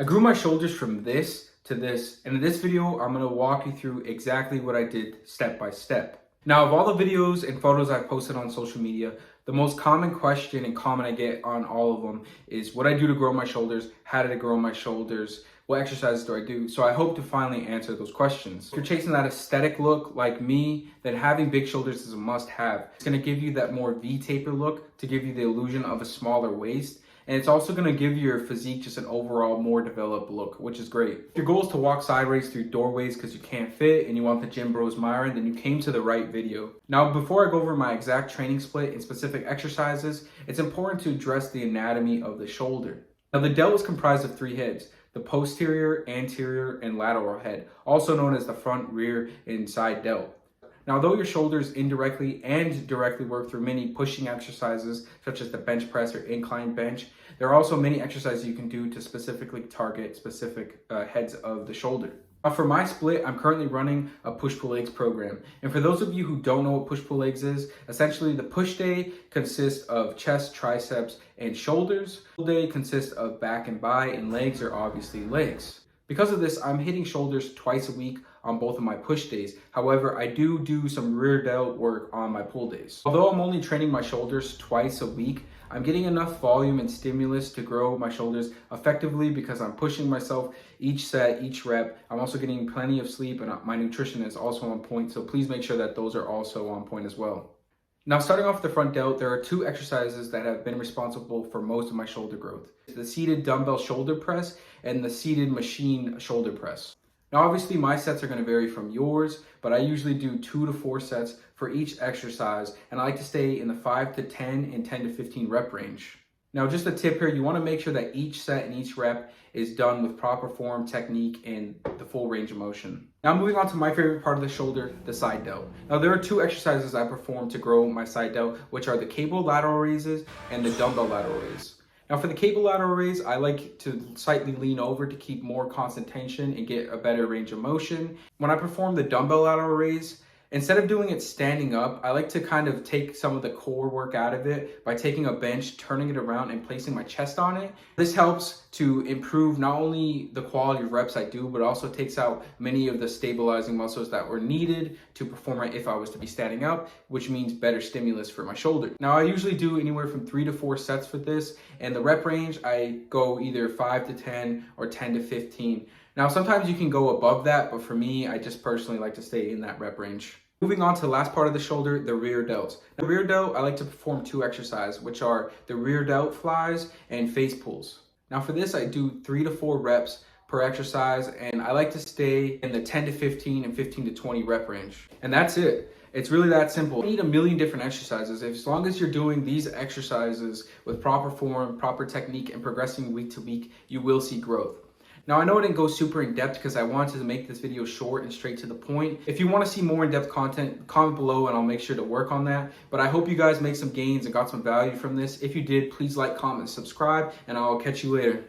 I grew my shoulders from this to this, and in this video, I'm gonna walk you through exactly what I did step by step. Now, of all the videos and photos I've posted on social media, the most common question and comment I get on all of them is what I do to grow my shoulders, how did I grow my shoulders, what exercises do I do? So I hope to finally answer those questions. If you're chasing that aesthetic look like me, then having big shoulders is a must-have. It's gonna give you that more V-taper look to give you the illusion of a smaller waist. And it's also gonna give your physique just an overall more developed look, which is great. If your goal is to walk sideways through doorways because you can't fit and you want the gym bros miring, then you came to the right video. Now, before I go over my exact training split and specific exercises, it's important to address the anatomy of the shoulder. Now, the delt is comprised of three heads: the posterior, anterior, and lateral head, also known as the front, rear, and side delt. Now, though your shoulders indirectly and directly work through many pushing exercises, such as the bench press or incline bench, there are also many exercises you can do to specifically target specific heads of the shoulder. Now, for my split, I'm currently running a push-pull legs program. And for those of you who don't know what push-pull legs is, essentially the push day consists of chest, triceps, and shoulders. Pull day consists of back and bi, and legs are obviously legs. Because of this, I'm hitting shoulders twice a week on both of my push days. However, I do some rear delt work on my pull days. Although I'm only training my shoulders twice a week, I'm getting enough volume and stimulus to grow my shoulders effectively because I'm pushing myself each set, each rep. I'm also getting plenty of sleep, and my nutrition is also on point. So please make sure that those are also on point as well. Now, starting off the front delt, there are two exercises that have been responsible for most of my shoulder growth: the seated dumbbell shoulder press and the seated machine shoulder press. Now, obviously my sets are going to vary from yours, but I usually do 2 to 4 sets for each exercise, and I like to stay in the 5 to 10 and 10 to 15 rep range. Now, just a tip here, you want to make sure that each set and each rep is done with proper form, technique, and the full range of motion. Now, moving on to my favorite part of the shoulder, the side delt. Now, there are two exercises I perform to grow my side delt, which are the cable lateral raises and the dumbbell lateral raise. Now, for the cable lateral raise, I like to slightly lean over to keep more constant tension and get a better range of motion. When I perform the dumbbell lateral raise, instead of doing it standing up, I like to kind of take some of the core work out of it by taking a bench, turning it around, and placing my chest on it. This helps to improve not only the quality of reps I do, but also takes out many of the stabilizing muscles that were needed to perform it if I was to be standing up, which means better stimulus for my shoulder. Now, I usually do anywhere from 3 to 4 sets for this, and the rep range, I go either 5 to 10 or 10 to 15. Now, sometimes you can go above that, but for me, I just personally like to stay in that rep range. Moving on to the last part of the shoulder, the rear delt. The rear delt, I like to perform 2 exercises, which are the rear delt flies and face pulls. Now, for this, I do 3 to 4 reps per exercise, and I like to stay in the 10 to 15 and 15 to 20 rep range. And that's it. It's really that simple. You need a million different exercises. As long as you're doing these exercises with proper form, proper technique, and progressing week to week, you will see growth. Now, I know I didn't go super in depth because I wanted to make this video short and straight to the point. If you want to see more in-depth content, comment below and I'll make sure to work on that. But I hope you guys make some gains and got some value from this. If you did, please like, comment, subscribe, and I'll catch you later.